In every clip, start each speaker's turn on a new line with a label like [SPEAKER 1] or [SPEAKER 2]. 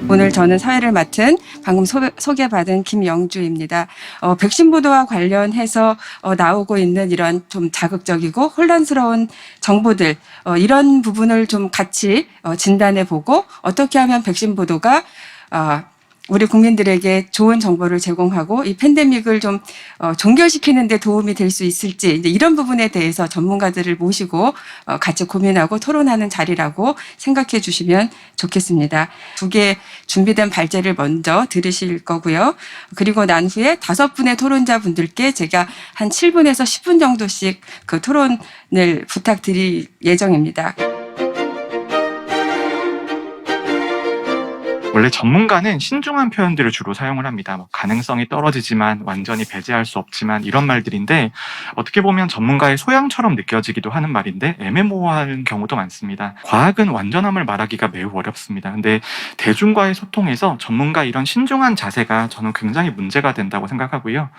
[SPEAKER 1] 오늘 저는 사회를 맡은 방금 소개받은 김영주입니다. 백신 보도와 관련해서 나오고 있는 이런 좀 자극적이고 혼란스러운 정보들, 이런 부분을 좀 같이 진단해 보고 어떻게 하면 백신 보도가 우리 국민들에게 좋은 정보를 제공하고 이 팬데믹을 좀 종결시키는 데 도움이 될 수 있을지, 이제 이런 부분에 대해서 전문가들을 모시고 같이 고민하고 토론하는 자리라고 생각해 주시면 좋겠습니다. 두 개 준비된 발제를 먼저 들으실 거고요. 그리고 난 후에 5분의 토론자분들께 제가 한 7분에서 10분 정도씩 그 토론을 부탁드릴 예정입니다.
[SPEAKER 2] 원래 전문가는 신중한 표현들을 주로 사용을 합니다. 가능성이 떨어지지만 완전히 배제할 수 없지만 이런 말들인데, 어떻게 보면 전문가의 소양처럼 느껴지기도 하는 말인데 애매모호한 경우도 많습니다. 과학은 완전함을 말하기가 매우 어렵습니다. 근데 대중과의 소통에서 전문가 이런 신중한 자세가 저는 굉장히 문제가 된다고 생각하고요.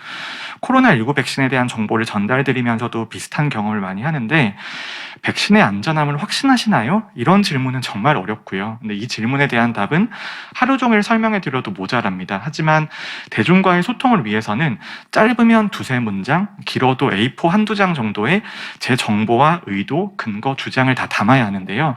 [SPEAKER 2] 코로나19 백신에 대한 정보를 전달드리면서도 비슷한 경험을 많이 하는데, 백신의 안전함을 확신하시나요? 이런 질문은 정말 어렵고요. 근데 이 질문에 대한 답은 하루 종일 설명해 드려도 모자랍니다. 하지만 대중과의 소통을 위해서는 짧으면 2~3문장, 길어도 A4 한두 장 정도의 제 정보와 의도, 근거, 주장을 다 담아야 하는데요.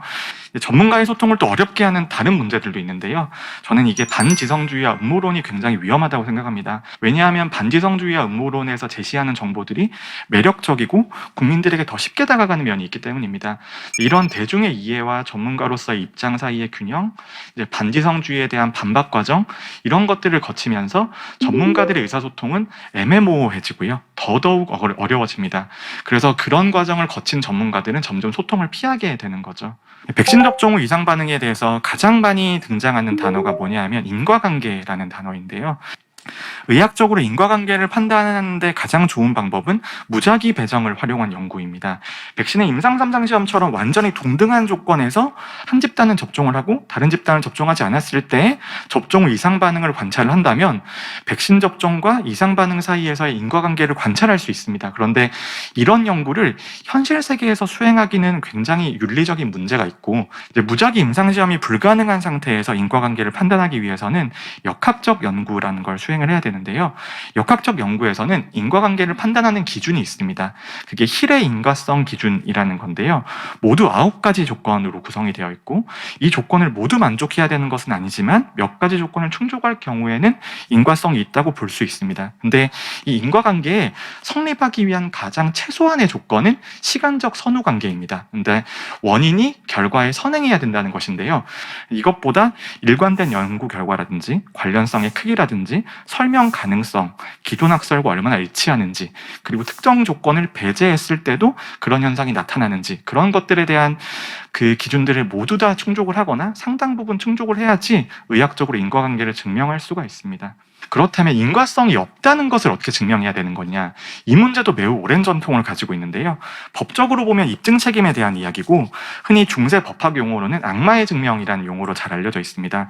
[SPEAKER 2] 전문가의 소통을 또 어렵게 하는 다른 문제들도 있는데요. 저는 이게 반지성주의와 음모론이 굉장히 위험하다고 생각합니다. 왜냐하면 반지성주의와 음모론에서 제시하는 정보들이 매력적이고 국민들에게 더 쉽게 다가가는 면이 있기 때문입니다. 이런 대중의 이해와 전문가로서의 입장 사이의 균형, 이제 반지성주의에 대한 반박 과정, 이런 것들을 거치면서 전문가들의 의사소통은 애매모호해지고요. 더더욱 어려워집니다. 그래서 그런 과정을 거친 전문가들은 점점 소통을 피하게 되는 거죠. 백신 접종 후 이상 반응에 대해서 가장 많이 등장하는 단어가 뭐냐면 인과관계라는 단어인데요. 의학적으로 인과관계를 판단하는데 가장 좋은 방법은 무작위 배정을 활용한 연구입니다. 백신의 임상 3상 시험처럼 완전히 동등한 조건에서 한 집단은 접종을 하고 다른 집단은 접종하지 않았을 때 접종 후 이상 반응을 관찰을 한다면 백신 접종과 이상 반응 사이에서의 인과관계를 관찰할 수 있습니다. 그런데 이런 연구를 현실 세계에서 수행하기는 굉장히 윤리적인 문제가 있고, 이제 무작위 임상 시험이 불가능한 상태에서 인과관계를 판단하기 위해서는 역학적 연구라는 걸 수행을 해야 되는데요. 역학적 연구에서는 인과관계를 판단하는 기준이 있습니다. 그게 힐의 인과성 기준이라는 건데요. 모두 9가지 조건으로 구성이 되어 있고, 이 조건을 모두 만족해야 되는 것은 아니지만 몇 가지 조건을 충족할 경우에는 인과성이 있다고 볼 수 있습니다. 근데 이 인과관계에 성립하기 위한 가장 최소한의 조건은 시간적 선후관계입니다. 근데 원인이 결과에 선행해야 된다는 것인데요. 이것보다 일관된 연구 결과라든지 관련성의 크기라든지 설명 가능성, 기존 학설과 얼마나 일치하는지, 그리고 특정 조건을 배제했을 때도 그런 현상이 나타나는지, 그런 것들에 대한 그 기준들을 모두 다 충족을 하거나 상당 부분 충족을 해야지 의학적으로 인과관계를 증명할 수가 있습니다. 그렇다면 인과성이 없다는 것을 어떻게 증명해야 되는 거냐? 이 문제도 매우 오랜 전통을 가지고 있는데요. 법적으로 보면 입증 책임에 대한 이야기고, 흔히 중세 법학 용어로는 악마의 증명이라는 용어로 잘 알려져 있습니다.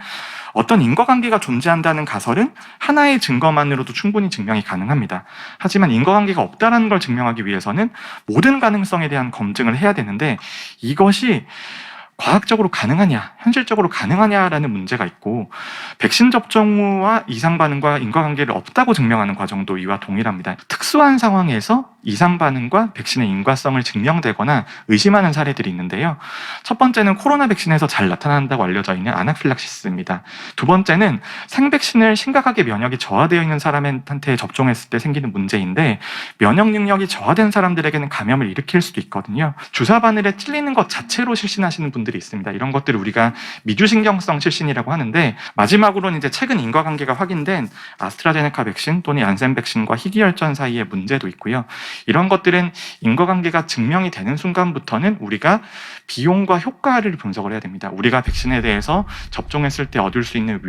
[SPEAKER 2] 어떤 인과관계가 존재한다는 가설은 하나의 증거만으로도 충분히 증명이 가능합니다. 하지만 인과관계가 없다는 걸 증명하기 위해서는 모든 가능성에 대한 검증을 해야 되는데, 이것이 과학적으로 가능하냐, 현실적으로 가능하냐라는 문제가 있고, 백신 접종 후와 이상 반응과 인과관계를 없다고 증명하는 과정도 이와 동일합니다. 특수한 상황에서 이상 반응과 백신의 인과성을 증명되거나 의심하는 사례들이 있는데요. 첫 번째는 코로나 백신에서 잘 나타난다고 알려져 있는 아나필락시스입니다. 두 번째는 생백신을 심각하게 면역이 저하되어 있는 사람한테 접종했을 때 생기는 문제인데, 면역 능력이 저하된 사람들에게는 감염을 일으킬 수도 있거든요. 주사 바늘에 찔리는 것 자체로 실신하시는 분들이 있습니다. 이런 것들을 우리가 미주신경성 실신이라고 하는데, 마지막으로는 이제 최근 인과관계가 확인된 아스트라제네카 백신 또는 얀센 백신과 희귀혈전 사이의 문제도 있고요. 이런 것들은 인과관계가 증명이 되는 순간부터는 우리가 비용과 효과를 분석을 해야 됩니다. 우리가 백신에 대해서 접종했을 때 얻을 수 있는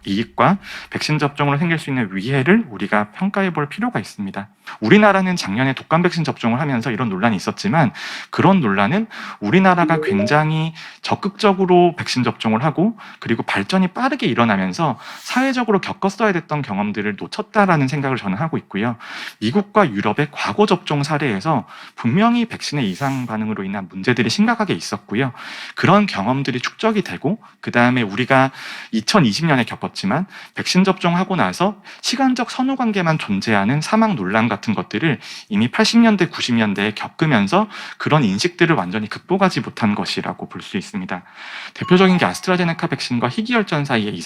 [SPEAKER 2] 이익과 백신 접종으로 생길 수 있는 위해를 우리가 평가해 볼 필요가 있습니다. 우리나라는 작년에 독감 백신 접종을 하면서 이런 논란이 있었지만, 그런 논란은 우리나라가 굉장히 굉장히 적극적으로 백신 접종을 하고 그리고 발전이 빠르게 일어나면서 사회적으로 겪었어야 됐던 경험들을 놓쳤다라는 생각을 저는 하고 있고요. 미국과 유럽의 과거 접종 사례에서 분명히 백신의 이상 반응으로 인한 문제들이 심각하게 있었고요. 그런 경험들이 축적이 되고 그 다음에 우리가 2020년에 겪었지만 백신 접종하고 나서 시간적 선후 관계만 존재하는 사망 논란 같은 것들을 이미 80년대, 90년대에 겪으면서 그런 인식들을 완전히 극복하지 못한 것이라고 볼 수 있습니다. 대표적인 게 아스트라제네카 백신과 희귀혈전 사이의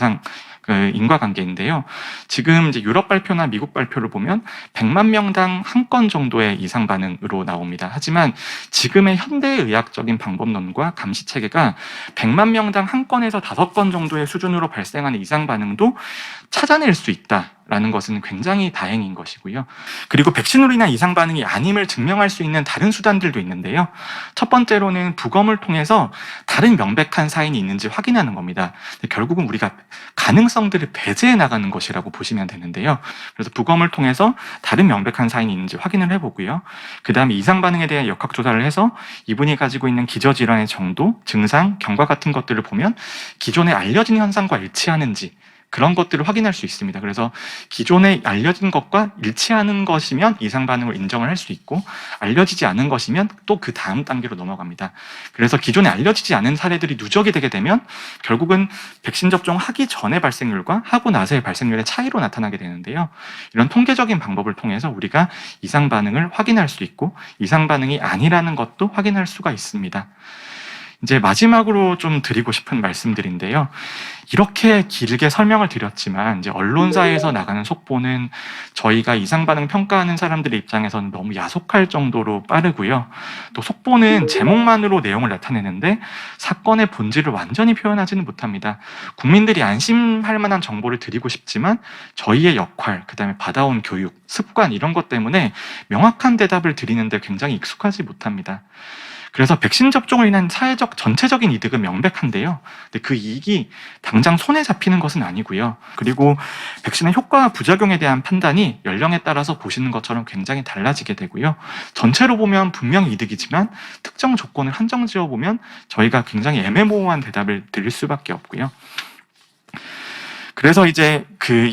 [SPEAKER 2] 인과관계인데요. 지금 이제 유럽 발표나 미국 발표를 보면 100만 명당 한 건 정도의 이상 반응으로 나옵니다. 하지만 지금의 현대의학적인 방법론과 감시 체계가 100만 명당 한 건에서 5건 정도의 수준으로 발생하는 이상 반응도 찾아낼 수 있다라는 것은 굉장히 다행인 것이고요. 그리고 백신으로 인한 이상 반응이 아님을 증명할 수 있는 다른 수단들도 있는데요. 첫 번째로는 부검을 통해서 다른 명백한 사인이 있는지 확인하는 겁니다. 결국은 우리가 가능성들을 배제해 나가는 것이라고 보시면 되는데요. 그래서 부검을 통해서 다른 명백한 사인이 있는지 확인을 해보고요. 그 다음에 이상 반응에 대한 역학조사를 해서 이분이 가지고 있는 기저질환의 정도, 증상, 경과 같은 것들을 보면 기존에 알려진 현상과 일치하는지 그런 것들을 확인할 수 있습니다. 그래서 기존에 알려진 것과 일치하는 것이면 이상 반응을 인정을 할 수 있고 알려지지 않은 것이면 또 그 다음 단계로 넘어갑니다. 그래서 기존에 알려지지 않은 사례들이 누적이 되게 되면 결국은 백신 접종하기 전의 발생률과 하고 나서의 발생률의 차이로 나타나게 되는데요. 이런 통계적인 방법을 통해서 우리가 이상 반응을 확인할 수 있고 이상 반응이 아니라는 것도 확인할 수가 있습니다. 이제 마지막으로 좀 드리고 싶은 말씀들인데요. 이렇게 길게 설명을 드렸지만 이제 언론사에서 나가는 속보는 저희가 이상 반응 평가하는 사람들의 입장에서는 너무 야속할 정도로 빠르고요. 또 속보는 제목만으로 내용을 나타내는데 사건의 본질을 완전히 표현하지는 못합니다. 국민들이 안심할 만한 정보를 드리고 싶지만 저희의 역할, 그다음에 받아온 교육, 습관 이런 것 때문에 명확한 대답을 드리는데 굉장히 익숙하지 못합니다. 그래서 백신 접종을 인한 사회적 전체적인 이득은 명백한데요. 근데 그 이익이 당장 손에 잡히는 것은 아니고요. 그리고 백신의 효과와 부작용에 대한 판단이 연령에 따라서 보시는 것처럼 굉장히 달라지게 되고요. 전체로 보면 분명 이득이지만 특정 조건을 한정 지어 보면 저희가 굉장히 애매모호한 대답을 드릴 수밖에 없고요. 그래서 이제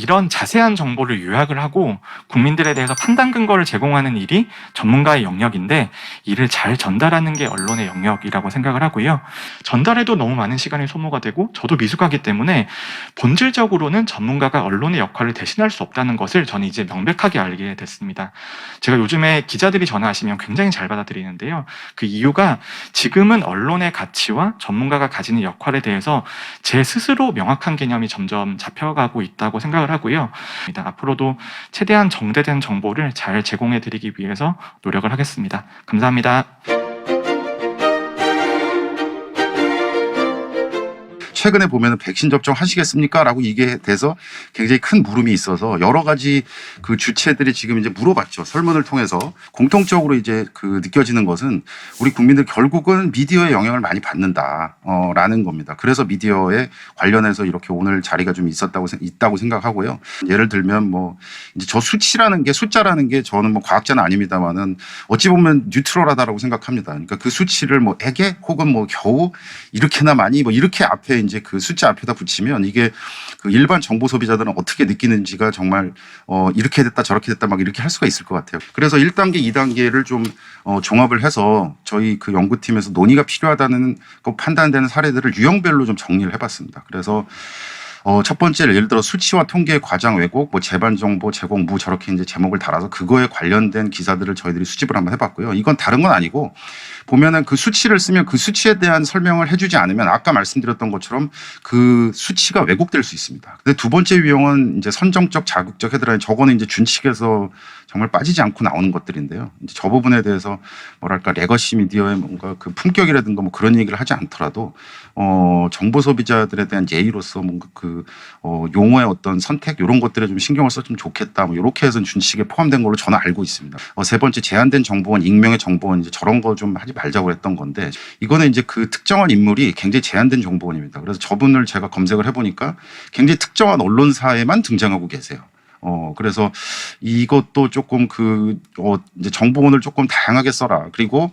[SPEAKER 2] 이런 자세한 정보를 요약을 하고 국민들에 대해서 판단 근거를 제공하는 일이 전문가의 영역인데 이를 잘 전달하는 게 언론의 영역이라고 생각을 하고요. 전달해도 너무 많은 시간이 소모가 되고 저도 미숙하기 때문에 본질적으로는 전문가가 언론의 역할을 대신할 수 없다는 것을 저는 이제 명백하게 알게 됐습니다. 제가 요즘에 기자들이 전화하시면 굉장히 잘 받아들이는데요. 그 이유가 지금은 언론의 가치와 전문가가 가지는 역할에 대해서 제 스스로 명확한 개념이 점점 잡혀가고 있다고 생각을 하고요. 앞으로도 최대한 정제된 정보를 잘 제공해 드리기 위해서 노력을 하겠습니다. 감사합니다.
[SPEAKER 3] 최근에 보면은 백신 접종 하시겠습니까? 라고 이게 돼서 굉장히 큰 물음이 있어서 여러 가지 그 주체들이 지금 이제 물어봤죠. 설문을 통해서 공통적으로 이제 느껴지는 것은 우리 국민들 결국은 미디어의 영향을 많이 받는다, 라는 겁니다. 그래서 미디어에 관련해서 이렇게 오늘 자리가 좀 있다고 생각하고요. 예를 들면 뭐 이제 저 숫자라는 게 저는 뭐 과학자는 아닙니다만은 어찌 보면 뉴트럴하다라고 생각합니다. 그러니까 그 수치를 뭐 에게 혹은 뭐 겨우 이렇게나 많이 뭐 이렇게 앞에 이제 그 숫자 앞에다 붙이면 이게 그 일반 정보 소비자들은 어떻게 느끼는지가 정말 이렇게 됐다 저렇게 됐다 막 이렇게 할 수가 있을 것 같아요. 그래서 1단계, 2단계를 좀 종합을 해서 저희 그 연구팀에서 논의가 필요하다는 그 판단되는 사례들을 유형별로 좀 정리를 해봤습니다. 그래서 첫 번째는 예를 들어 수치와 통계 과장 왜곡, 뭐 재반 정보 제공 무 저렇게 이제 제목을 달아서 그거에 관련된 기사들을 저희들이 수집을 한번 해봤고요. 이건 다른 건 아니고 보면은 그 수치를 쓰면 그 수치에 대한 설명을 해주지 않으면 아까 말씀드렸던 것처럼 그 수치가 왜곡될 수 있습니다. 근데 두 번째 유형은 이제 선정적, 자극적 헤드라인, 저거는 이제 준칙에서 정말 빠지지 않고 나오는 것들인데요. 이제 저 부분에 대해서 뭐랄까 레거시 미디어의 뭔가 그 품격이라든가 뭐 그런 얘기를 하지 않더라도 정보 소비자들에 대한 예의로서 뭔가 용어의 어떤 선택 이런 것들에 좀 신경을 썼으면 좋겠다. 뭐 이렇게 해서 준칙에 포함된 걸로 저는 알고 있습니다. 세 번째 제한된 정보원, 익명의 정보원 이제 저런 거 좀 하지 말자고 했던 건데 이거는 이제 그 특정한 인물이 굉장히 제한된 정보원입니다. 그래서 저분을 제가 검색을 해보니까 굉장히 특정한 언론사에만 등장하고 계세요. 그래서 이것도 조금 이제 정보원을 조금 다양하게 써라. 그리고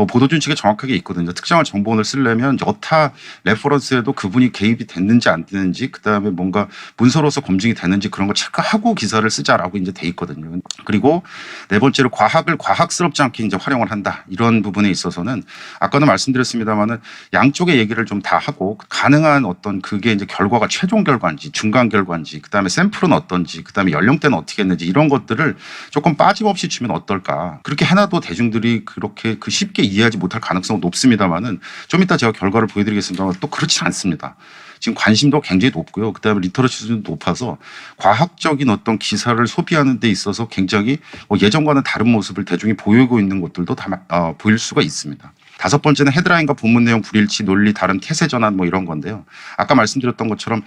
[SPEAKER 3] 보도 준칙에 정확하게 있거든요. 특정한 정보원을 쓰려면 여타 레퍼런스에도 그분이 개입이 됐는지 안 됐는지, 그다음에 뭔가 문서로서 검증이 됐는지 그런 거 체크하고 기사를 쓰자라고 이제 돼 있거든요. 그리고 네 번째로 과학을 과학스럽지 않게 이제 활용을 한다. 이런 부분에 있어서는 아까도 말씀드렸습니다만은 양쪽의 얘기를 좀 다 하고 가능한 어떤 그게 이제 결과가 최종 결과인지 중간 결과인지, 그다음에 샘플은 어떤지, 그다음에 연령대는 어떻게 했는지 이런 것들을 조금 빠짐없이 주면 어떨까. 그렇게 해놔도 대중들이 그렇게 쉽게 이해하지 못할 가능성은 높습니다만은 좀 이따 제가 결과를 보여드리겠습니다만 또 그렇지 않습니다. 지금 관심도 굉장히 높고요. 그다음에 리터러시 수준도 높아서 과학적인 어떤 기사를 소비하는 데 있어서 굉장히 예전과는 다른 모습을 대중이 보이고 있는 것들도 다 보일 수가 있습니다. 다섯 번째는 헤드라인과 본문 내용 불일치, 논리 다른 태세 전환 뭐 이런 건데요. 아까 말씀드렸던 것처럼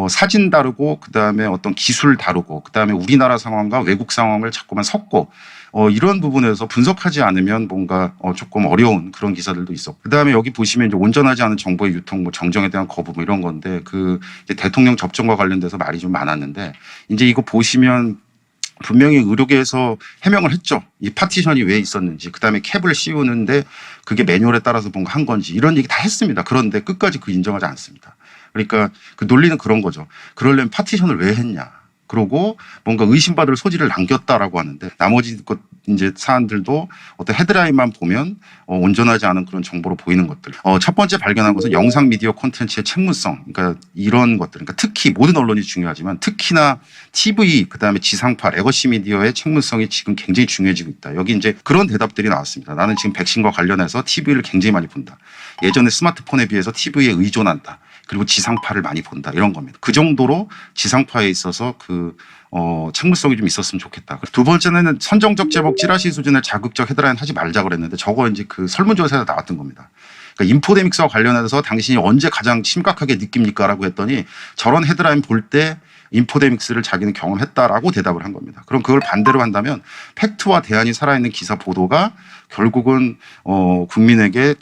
[SPEAKER 3] 사진 다루고 그다음에 어떤 기술 다루고 그다음에 우리나라 상황과 외국 상황을 자꾸만 섞고 이런 부분에서 분석하지 않으면 뭔가 조금 어려운 그런 기사들도 있었고, 그다음에 여기 보시면 이제 온전하지 않은 정보의 유통, 뭐 정정에 대한 거부 뭐 이런 건데 이제 대통령 접종과 관련돼서 말이 좀 많았는데 이제 이거 보시면 분명히 의료계에서 해명을 했죠. 이 파티션이 왜 있었는지, 그다음에 캡을 씌우는데 그게 매뉴얼에 따라서 뭔가 한 건지 이런 얘기 다 했습니다. 그런데 끝까지 인정하지 않습니다. 그러니까 그 논리는 그런 거죠. 그러려면 파티션을 왜 했냐. 그러고 뭔가 의심받을 소지를 남겼다라고 하는데 나머지 것 이제 사안들도 어떤 헤드라인만 보면 온전하지 않은 그런 정보로 보이는 것들. 첫 번째 발견한 것은 영상 미디어 콘텐츠의 책무성. 그러니까 이런 것들. 그러니까 특히 모든 언론이 중요하지만 특히나 TV 그다음에 지상파 레거시 미디어의 책무성이 지금 굉장히 중요해지고 있다. 여기 이제 그런 대답들이 나왔습니다. 나는 지금 백신과 관련해서 TV를 굉장히 많이 본다. 예전에 스마트폰에 비해서 TV에 의존한다. 그리고 지상파를 많이 본다. 이런 겁니다. 그 정도로 지상파에 있어서 책무성이 좀 있었으면 좋겠다. 두 번째는 선정적 제목 찌라시 수준의 자극적 헤드라인 하지 말자 그랬는데 저거 이제 그 설문조사에서 나왔던 겁니다. 그러니까 인포데믹스와 관련해서 당신이 언제 가장 심각하게 느낍니까? 라고 했더니 저런 헤드라인 볼 때 인포데믹스를 자기는 경험했다라고 대답을 한 겁니다. 그럼 그걸 반대로 한다면 팩트와 대안이 살아있는 기사 보도가 결국은 국민에게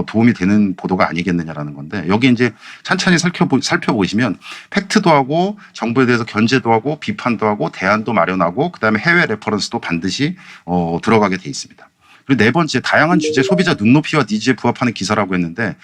[SPEAKER 3] 도움이 되는 보도가 아니겠느냐라는 건데 여기 이제 찬찬히 살펴보시면 팩트도 하고 정부에 대해서 견제도 하고 비판도 하고 대안도 마련하고 그다음에 해외 레퍼런스도 반드시 들어가게 돼 있습니다. 그리고 네 번째 다양한 주제 소비자 눈높이와 니즈에 부합하는 기사라고 했는데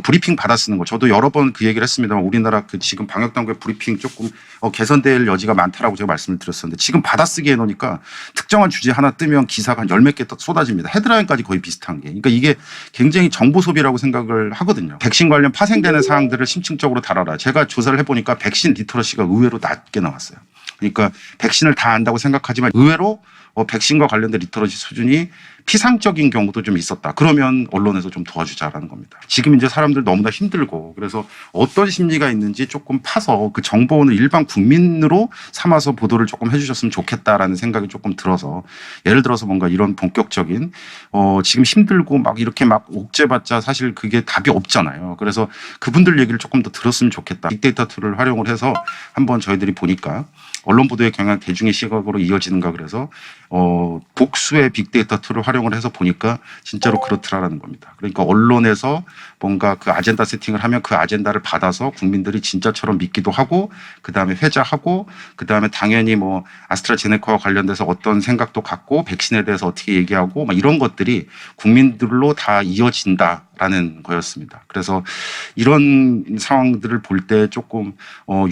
[SPEAKER 3] 브리핑 받아 쓰는 거 저도 여러 번 그 얘기를 했습니다만 우리나라 지금 방역 당국의 브리핑 조금 개선될 여지가 많다라고 제가 말씀을 드렸었는데 지금 받아쓰기 해놓으니까 특정한 주제 하나 뜨면 기사가 한 열 몇 개 쏟아집니다. 헤드라인까지 거의 비슷한 게. 그러니까 이게 굉장히 정보 소비라고 생각을 하거든요. 백신 관련 파생되는 사항들을 심층적으로 다뤄라. 제가 조사를 해보니까 백신 리터러시가 의외로 낮게 나왔어요. 그러니까 백신을 다 안다고 생각하지만 의외로 백신과 관련된 리터러시 수준이 피상적인 경우도 좀 있었다. 그러면 언론에서 좀 도와주자라는 겁니다. 지금 이제 사람들 너무나 힘들고 그래서 어떤 심리가 있는지 조금 파서 그 정보원을 일반 국민으로 삼아서 보도를 조금 해주셨으면 좋겠다라는 생각이 조금 들어서 예를 들어서 뭔가 이런 본격적인 지금 힘들고 막 이렇게 막 옥죄봤자 사실 그게 답이 없잖아요. 그래서 그분들 얘기를 조금 더 들었으면 좋겠다. 빅데이터 툴을 활용을 해서 한번 저희들이 보니까 언론 보도의 경향 대중의 시각으로 이어지는가 그래서 복수의 빅데이터 툴을 활용을 해서 보니까 진짜로 그렇더라라는 겁니다. 그러니까 언론에서 뭔가 그 아젠다 세팅을 하면 그 아젠다를 받아서 국민들이 진짜처럼 믿기도 하고 그다음에 회자하고 그다음에 당연히 뭐 아스트라제네카와 관련돼서 어떤 생각도 갖고 백신에 대해서 어떻게 얘기하고 막 이런 것들이 국민들로 다 이어진다라는 거였습니다. 그래서 이런 상황들을 볼 때 조금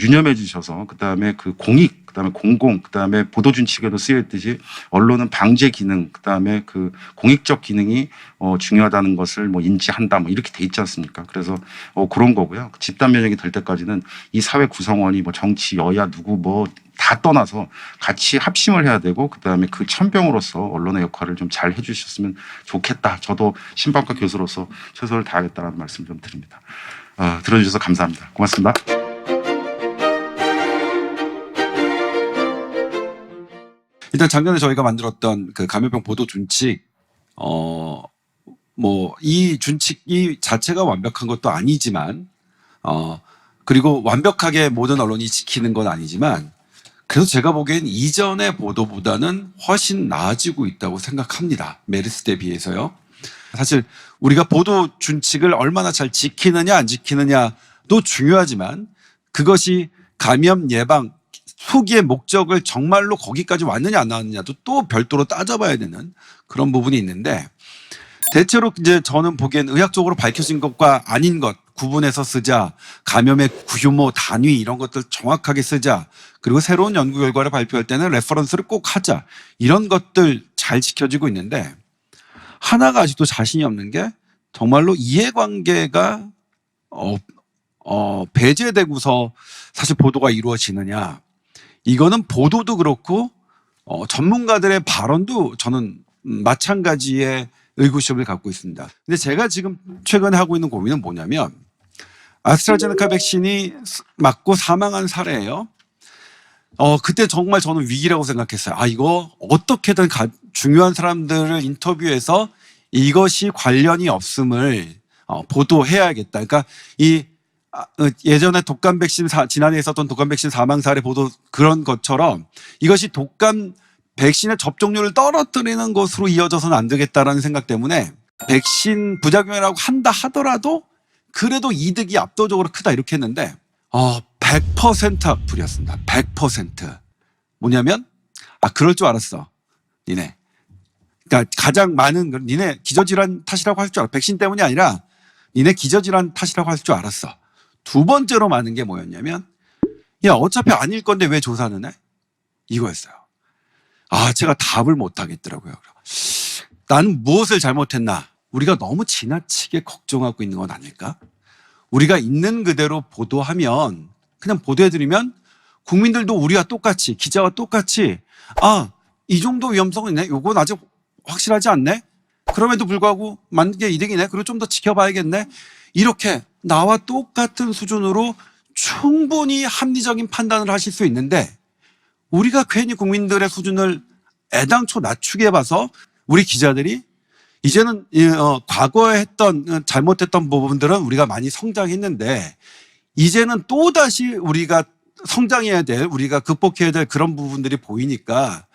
[SPEAKER 3] 유념해 주셔서 그다음에 그 공익 그다음에 공공, 그다음에 보도 준칙에도 쓰여 있듯이 언론은 방제 기능, 그다음에 그 공익적 기능이 중요하다는 것을 뭐 인지한다, 뭐 이렇게 돼 있지 않습니까? 그래서 그런 거고요. 집단 면역이 될 때까지는 이 사회 구성원이 뭐 정치, 여야 누구 뭐 다 떠나서 같이 합심을 해야 되고 그다음에 그 천병으로서 언론의 역할을 좀 잘 해주셨으면 좋겠다. 저도 신방과 교수로서 최선을 다하겠다라는 말씀 좀 드립니다. 들어주셔서 감사합니다. 고맙습니다.
[SPEAKER 4] 일단 작년에 저희가 만들었던 그 감염병 보도 준칙, 뭐 이 준칙이 자체가 완벽한 것도 아니지만, 그리고 완벽하게 모든 언론이 지키는 건 아니지만, 그래서 제가 보기엔 이전의 보도보다는 훨씬 나아지고 있다고 생각합니다. 메르스 때 비해서요. 사실 우리가 보도 준칙을 얼마나 잘 지키느냐 안 지키느냐도 중요하지만 그것이 감염 예방, 소기의 목적을 정말로 거기까지 왔느냐 안 왔느냐도 또 별도로 따져봐야 되는 그런 부분이 있는데, 대체로 이제 저는 보기엔 의학적으로 밝혀진 것과 아닌 것 구분해서 쓰자, 감염의 규모, 단위 이런 것들 정확하게 쓰자, 그리고 새로운 연구 결과를 발표할 때는 레퍼런스를 꼭 하자, 이런 것들 잘 지켜지고 있는데, 하나가 아직도 자신이 없는 게 정말로 이해관계가 배제되고서 사실 보도가 이루어지느냐. 이거는 보도도 그렇고 전문가들의 발언도 저는 마찬가지의 의구심을 갖고 있습니다. 근데 제가 지금 최근에 하고 있는 고민은 뭐냐면, 아스트라제네카 백신이 맞고 사망한 사례예요. 그때 정말 저는 위기라고 생각했어요. 이거 어떻게든 중요한 사람들을 인터뷰해서 이것이 관련이 없음을 보도해야겠다. 그러니까 예전에 독감 백신 지난해 있었던 독감 백신 사망 사례 보도 그런 것처럼 이것이 독감 백신의 접종률을 떨어뜨리는 것으로 이어져서는 안 되겠다라는 생각 때문에 백신 부작용이라고 한다 하더라도 그래도 이득이 압도적으로 크다 이렇게 했는데 100% 악플이었습니다. 100%. 뭐냐면 그럴 줄 알았어. 니네. 그러니까 가장 많은 건 니네 기저질환 탓이라고 할 줄 알았어. 백신 때문이 아니라 니네 기저질환 탓이라고 할 줄 알았어. 두 번째로 많은 게 뭐였냐면, 야 어차피 아닐 건데 왜 조사는 해? 이거였어요. 제가 답을 못 하겠더라고요. 나는 무엇을 잘못했나? 우리가 너무 지나치게 걱정하고 있는 건 아닐까? 우리가 있는 그대로 보도하면, 그냥 보도해드리면 국민들도 우리와 똑같이, 기자와 똑같이 이 정도 위험성은 있네? 요건 아직 확실하지 않네? 그럼에도 불구하고 맞는 게 이득이네? 그리고 좀 더 지켜봐야겠네? 이렇게 나와 똑같은 수준으로 충분히 합리적인 판단을 하실 수 있는데, 우리가 괜히 국민들의 수준을 애당초 낮추게 봐서 우리 기자들이 이제는 과거에 했던 잘못했던 부분들은 우리가 많이 성장했는데, 이제는 또다시 우리가 성장해야 될, 우리가 극복해야 될 그런 부분들이 보이니까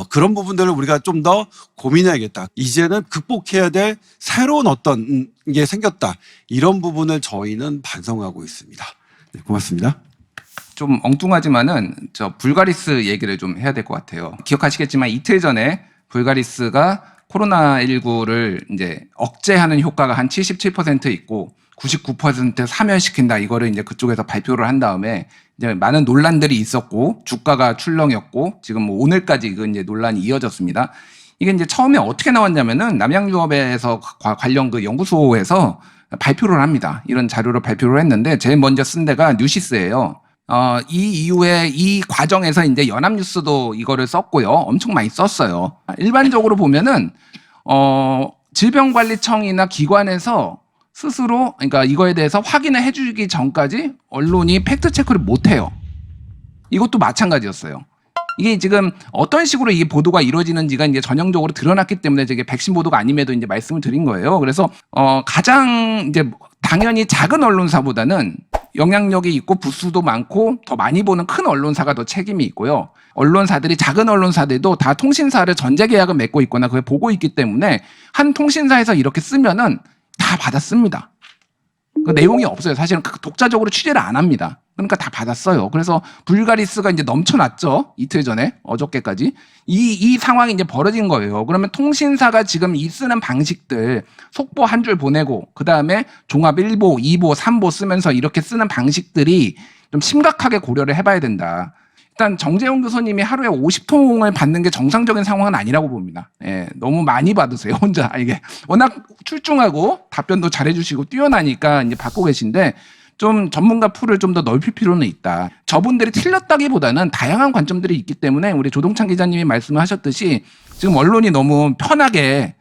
[SPEAKER 4] 그런 부분들을 우리가 좀 더 고민해야겠다. 이제는 극복해야 될 새로운 어떤 게 생겼다. 이런 부분을 저희는 반성하고 있습니다. 네, 고맙습니다.
[SPEAKER 5] 좀 엉뚱하지만은 불가리스 얘기를 좀 해야 될 것 같아요. 기억하시겠지만 이틀 전에 불가리스가 코로나19를 이제 억제하는 효과가 한 77% 있고 99% 사면시킨다. 이거를 이제 그쪽에서 발표를 한 다음에 이제 많은 논란들이 있었고 주가가 출렁였고 지금 뭐 오늘까지 이건 이제 논란이 이어졌습니다. 이게 이제 처음에 어떻게 나왔냐면은 남양유업에서 관련 그 연구소에서 발표를 합니다. 이런 자료를 발표를 했는데 제일 먼저 쓴 데가 뉴시스예요. 이 이후에 이 과정에서 이제 연합뉴스도 이거를 썼고요. 엄청 많이 썼어요. 일반적으로 보면은 질병관리청이나 기관에서 스스로, 그러니까 이거에 대해서 확인을 해주기 전까지 언론이 팩트 체크를 못 해요. 이것도 마찬가지였어요. 이게 지금 어떤 식으로 이 보도가 이루어지는지가 이제 전형적으로 드러났기 때문에 이게 백신 보도가 아님에도 이제 말씀을 드린 거예요. 그래서 가장 이제 당연히 작은 언론사보다는 영향력이 있고 부수도 많고 더 많이 보는 큰 언론사가 더 책임이 있고요. 언론사들이, 작은 언론사들도 다 통신사를 전제 계약을 맺고 있거나 그걸 보고 있기 때문에 한 통신사에서 이렇게 쓰면은 다 받았습니다. 그 내용이 없어요. 사실은 독자적으로 취재를 안 합니다. 그러니까 다 받았어요. 그래서 불가리스가 이제 넘쳐났죠. 이틀 전에, 어저께까지. 이 상황이 이제 벌어진 거예요. 그러면 통신사가 지금 이 쓰는 방식들, 속보 한 줄 보내고, 그 다음에 종합 1보, 2보, 3보 쓰면서 이렇게 쓰는 방식들이 좀 심각하게 고려를 해봐야 된다. 일단 정재훈 교수님이 하루에 50통을 받는 게 정상적인 상황은 아니라고 봅니다. 예, 너무 많이 받으세요, 혼자. 이게 워낙 출중하고 답변도 잘해주시고 뛰어나니까 이제 받고 계신데, 좀 전문가 풀을 좀 더 넓힐 필요는 있다. 저분들이 틀렸다기보다는 다양한 관점들이 있기 때문에 우리 조동찬 기자님이 말씀하셨듯이 지금 언론이 너무 편하게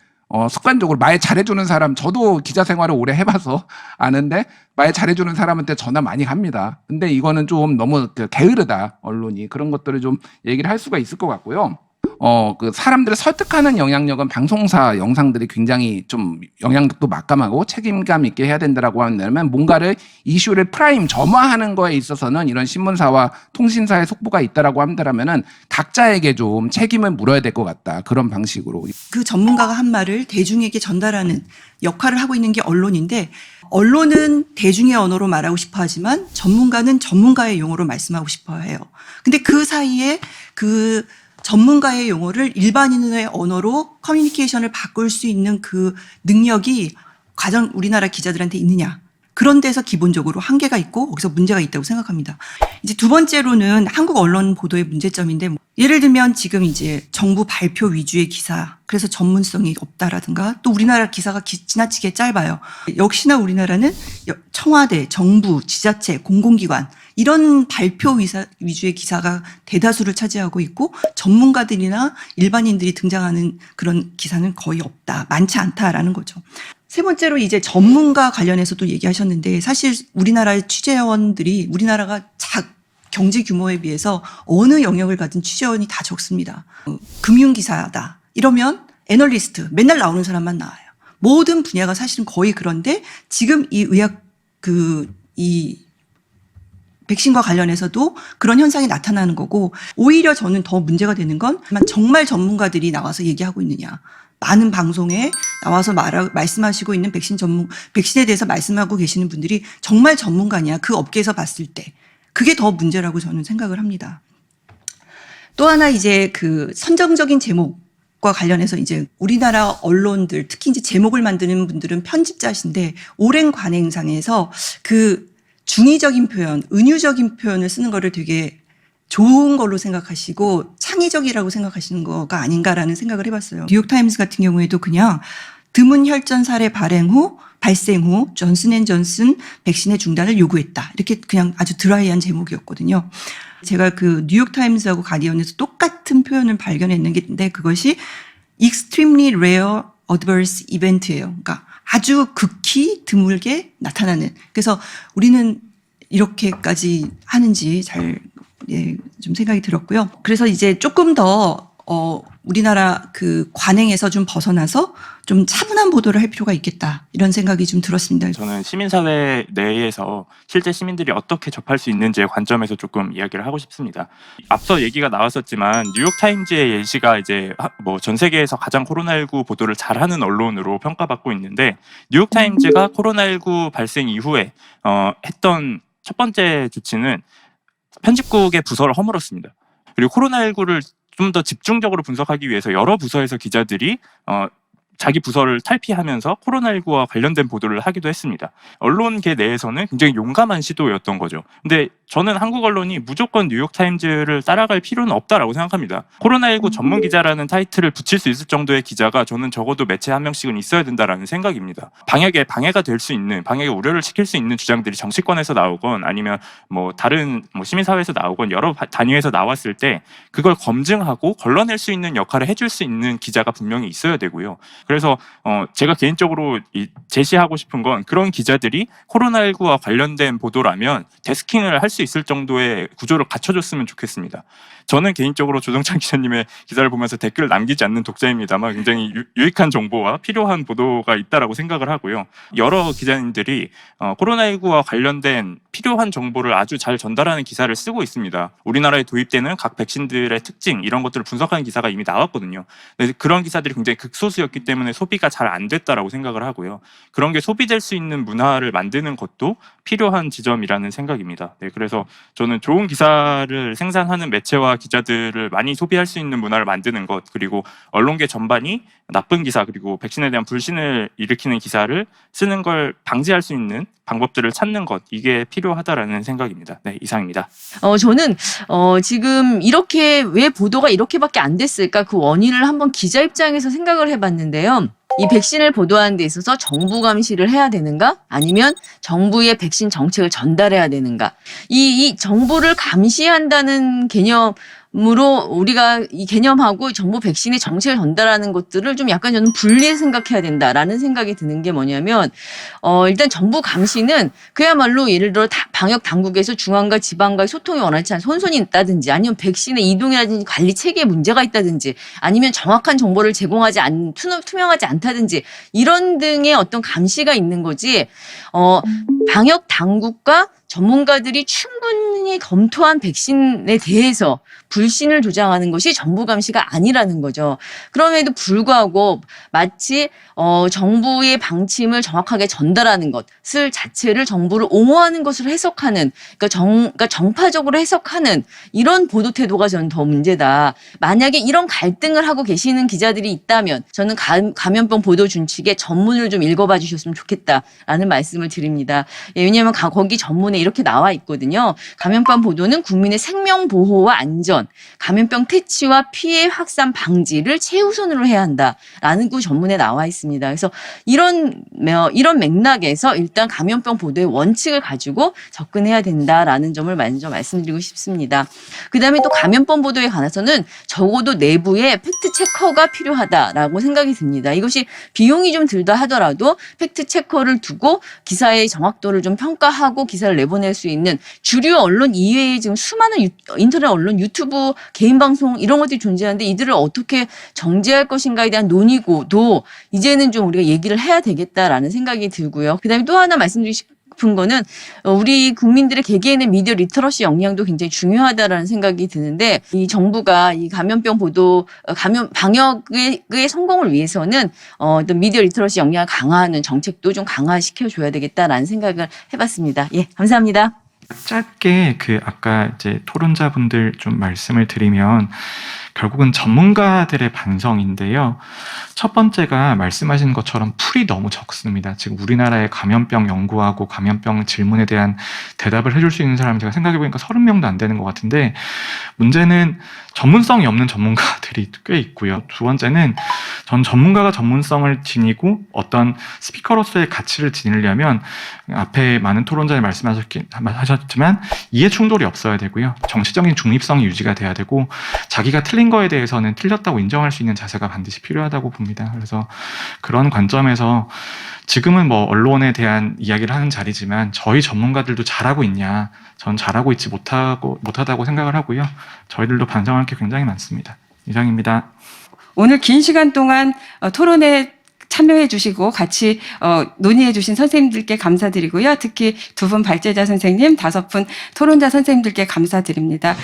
[SPEAKER 5] 습관적으로 말 잘해주는 사람, 저도 기자 생활을 오래 해봐서 아는데 말 잘해주는 사람한테 전화 많이 합니다. 근데 이거는 좀 너무 게으르다, 언론이. 그런 것들을 좀 얘기를 할 수가 있을 것 같고요. 그 사람들을 설득하는 영향력은 방송사 영상들이 굉장히 좀 영향력도 막강하고 책임감 있게 해야 된다라고 한다면 뭔가를 이슈를 프라임 점화하는 거에 있어서는 이런 신문사와 통신사의 속보가 있다라고 한다면은 각자에게 좀 책임을 물어야 될 것 같다. 그런 방식으로.
[SPEAKER 6] 그 전문가가 한 말을 대중에게 전달하는 역할을 하고 있는 게 언론인데 언론은 대중의 언어로 말하고 싶어 하지만 전문가는 전문가의 용어로 말씀하고 싶어 해요. 근데 그 사이에 그 전문가의 용어를 일반인의 언어로 커뮤니케이션을 바꿀 수 있는 그 능력이 과연 우리나라 기자들한테 있느냐. 그런 데서 기본적으로 한계가 있고 거기서 문제가 있다고 생각합니다. 이제 두 번째로는 한국 언론 보도의 문제점인데 예를 들면 지금 이제 정부 발표 위주의 기사 그래서 전문성이 없다라든가 또 우리나라 기사가 지나치게 짧아요. 역시나 우리나라는 청와대, 정부, 지자체, 공공기관 이런 발표 위주의 기사가 대다수를 차지하고 있고 전문가들이나 일반인들이 등장하는 그런 기사는 거의 없다. 많지 않다라는 거죠. 세 번째로 이제 전문가 관련해서도 얘기하셨는데 사실 우리나라의 취재원들이 우리나라가 경제 규모에 비해서 어느 영역을 가진 취재원이 다 적습니다. 금융기사다 이러면 애널리스트 맨날 나오는 사람만 나와요. 모든 분야가 사실은 거의 그런데 지금 이 이 백신과 관련해서도 그런 현상이 나타나는 거고 오히려 저는 더 문제가 되는 건 정말 전문가들이 나와서 얘기하고 있느냐. 많은 방송에 나와서 말씀하시고 있는 백신에 대해서 말씀하고 계시는 분들이 정말 전문가냐 그 업계에서 봤을 때 그게 더 문제라고 저는 생각을 합니다. 또 하나 이제 그 선정적인 제목과 관련해서 이제 우리나라 언론들 특히 이제 제목을 만드는 분들은 편집자신데 오랜 관행상에서 그 중의적인 표현, 은유적인 표현을 쓰는 거를 되게 좋은 걸로 생각하시고 창의적이라고 생각하시는 거가 아닌가라는 생각을 해봤어요. 뉴욕타임스 같은 경우에도 그냥 드문 혈전 사례 발생 후 존슨앤존슨 백신의 중단을 요구했다. 이렇게 그냥 아주 드라이한 제목이었거든요. 제가 그 뉴욕타임스하고 가디언에서 똑같은 표현을 발견했는데 그것이 extremely rare adverse event예요. 그러니까 아주 극히 드물게 나타나는. 그래서 우리는 이렇게까지 하는지 좀 생각이 들었고요. 그래서 이제 조금 더 우리나라 그 관행에서 좀 벗어나서 좀 차분한 보도를 할 필요가 있겠다 이런 생각이 좀 들었습니다.
[SPEAKER 7] 저는 시민사회 내에서 실제 시민들이 어떻게 접할 수 있는지의 관점에서 조금 이야기를 하고 싶습니다. 앞서 얘기가 나왔었지만 뉴욕타임즈의 예시가 이제 뭐 전 세계에서 가장 코로나19 보도를 잘하는 언론으로 평가받고 있는데 뉴욕타임즈가 코로나19 발생 이후에 했던 첫 번째 조치는 편집국의 부서를 허물었습니다. 그리고 코로나19를 좀 더 집중적으로 분석하기 위해서 여러 부서에서 기자들이 자기 부서를 탈피하면서 코로나19와 관련된 보도를 하기도 했습니다. 언론계 내에서는 굉장히 용감한 시도였던 거죠. 근데 저는 한국 언론이 무조건 뉴욕타임즈를 따라갈 필요는 없다라고 생각합니다. 코로나19 전문 기자라는 타이틀을 붙일 수 있을 정도의 기자가 저는 적어도 매체 한 명씩은 있어야 된다라는 생각입니다. 방역에 방해가 될 수 있는, 방역에 우려를 시킬 수 있는 주장들이 정치권에서 나오건 아니면 뭐 다른 시민사회에서 나오건 여러 단위에서 나왔을 때 그걸 검증하고 걸러낼 수 있는 역할을 해줄 수 있는 기자가 분명히 있어야 되고요. 그래서 제가 개인적으로 제시하고 싶은 건 그런 기자들이 코로나19와 관련된 보도라면 데스킹을 할 수 있을 정도의 구조를 갖춰줬으면 좋겠습니다. 저는 개인적으로 조정찬 기자님의 기사를 보면서 댓글을 남기지 않는 독자입니다만 굉장히 유익한 정보와 필요한 보도가 있다라고 생각을 하고요. 여러 기자님들이 코로나19와 관련된 필요한 정보를 아주 잘 전달하는 기사를 쓰고 있습니다. 우리나라에 도입되는 각 백신들의 특징 이런 것들을 분석하는 기사가 이미 나왔거든요. 그런 기사들이 굉장히 극소수였기 때문에 소비가 잘 안 됐다라고 생각을 하고요. 그런 게 소비될 수 있는 문화를 만드는 것도 필요한 지점이라는 생각입니다. 네, 그래서 저는 좋은 기사를 생산하는 매체와 기자들을 많이 소비할 수 있는 문화를 만드는 것 그리고 언론계 전반이 나쁜 기사 그리고 백신에 대한 불신을 일으키는 기사를 쓰는 걸 방지할 수 있는 방법들을 찾는 것 이게 필요하다라는 생각입니다. 네, 이상입니다.
[SPEAKER 8] 저는 지금 이렇게 왜 보도가 이렇게밖에 안 됐을까 그 원인을 한번 기자 입장에서 생각을 해봤는데요. 이 백신을 보도하는 데 있어서 정부 감시를 해야 되는가? 아니면 정부의 백신 정책을 전달해야 되는가? 이 정부를 감시한다는 개념 으로 우리가 이 개념하고 정부 백신의 정책을 전달하는 것들을 좀 약간 저는 분리해 생각해야 된다라는 생각이 드는 게 뭐냐면 일단 정부 감시는 그야말로 예를 들어 방역 당국에서 중앙과 지방과의 소통이 원활치 않은 혼선이 있다든지 아니면 백신의 이동이라든지 관리 체계에 문제가 있다든지 아니면 정확한 정보를 제공하지 투명하지 않다든지 이런 등의 어떤 감시가 있는 거지 방역 당국과 전문가들이 충분히 검토한 백신에 대해서 불신을 조장하는 것이 정부 감시가 아니라는 거죠. 그럼에도 불구하고 마치 정부의 방침을 정확하게 전달하는 것을 자체를 정부를 옹호하는 것으로 해석하는 그러니까 정파적으로 해석하는 이런 보도 태도가 저는 더 문제다. 만약에 이런 갈등을 하고 계시는 기자들이 있다면 저는 감염병 보도 준칙의 전문을 좀 읽어봐 주셨으면 좋겠다라는 말씀을 드립니다. 예, 왜냐하면 거기 전문에 이렇게 나와 있거든요. 감염병 보도는 국민의 생명 보호와 안전, 감염병 퇴치와 피해 확산 방지를 최우선으로 해야 한다라는 그 전문에 나와 있습니다. 그래서 이런 맥락에서 일단 감염병 보도의 원칙을 가지고 접근해야 된다라는 점을 먼저 말씀드리고 싶습니다. 그다음에 또 감염병 보도에 관해서는 적어도 내부에 팩트 체커가 필요하다라고 생각이 듭니다. 이것이 비용이 좀 들다 하더라도 팩트 체커를 두고 기사의 정확도를 좀 평가하고 기사를 내보낼 수 있는 주류 언론 이외에 지금 수많은 인터넷 언론, 유튜브, 개인 방송 이런 것들이 존재하는데 이들을 어떻게 정제할 것인가에 대한 논의고도 이제는 좀 우리가 얘기를 해야 되겠다라는 생각이 들고요. 그다음에 또 하나 말씀드리고 싶은 거는 우리 국민들의 개개인의 미디어 리터러시 역량도 굉장히 중요하다라는 생각이 드는데 이 정부가 이 감염병 보도 방역의 성공을 위해서는 어떤 미디어 리터러시 역량을 강화하는 정책도 좀 강화시켜 줘야 되겠다라는 생각을 해봤습니다. 예, 감사합니다.
[SPEAKER 2] 짧게 아까 이제 토론자분들 좀 말씀을 드리면 결국은 전문가들의 반성인데요. 첫 번째가 말씀하신 것처럼 풀이 너무 적습니다. 지금 우리나라의 감염병 연구하고 감염병 질문에 대한 대답을 해줄 수 있는 사람이 제가 생각해보니까 30명도 안 되는 것 같은데 문제는 전문성이 없는 전문가들이 꽤 있고요. 두 번째는 전 전문가가 전문성을 지니고 어떤 스피커로서의 가치를 지니려면 앞에 많은 토론자에 말씀하셨지만 이해 충돌이 없어야 되고요. 정치적인 중립성이 유지가 돼야 되고 자기가 틀린 거에 대해서는 틀렸다고 인정할 수 있는 자세가 반드시 필요하다고 봅니다. 그래서 그런 관점에서 지금은 뭐 언론에 대한 이야기를 하는 자리지만 저희 전문가들도 잘하고 있냐? 전 잘하고 있지 못하다고 생각을 하고요. 저희들도 반성할 게 굉장히 많습니다. 이상입니다.
[SPEAKER 1] 오늘 긴 시간 동안 토론에 참여해 주시고 같이 논의해 주신 선생님들께 감사드리고요. 특히 두 분 발제자 선생님, 5분 토론자 선생님들께 감사드립니다.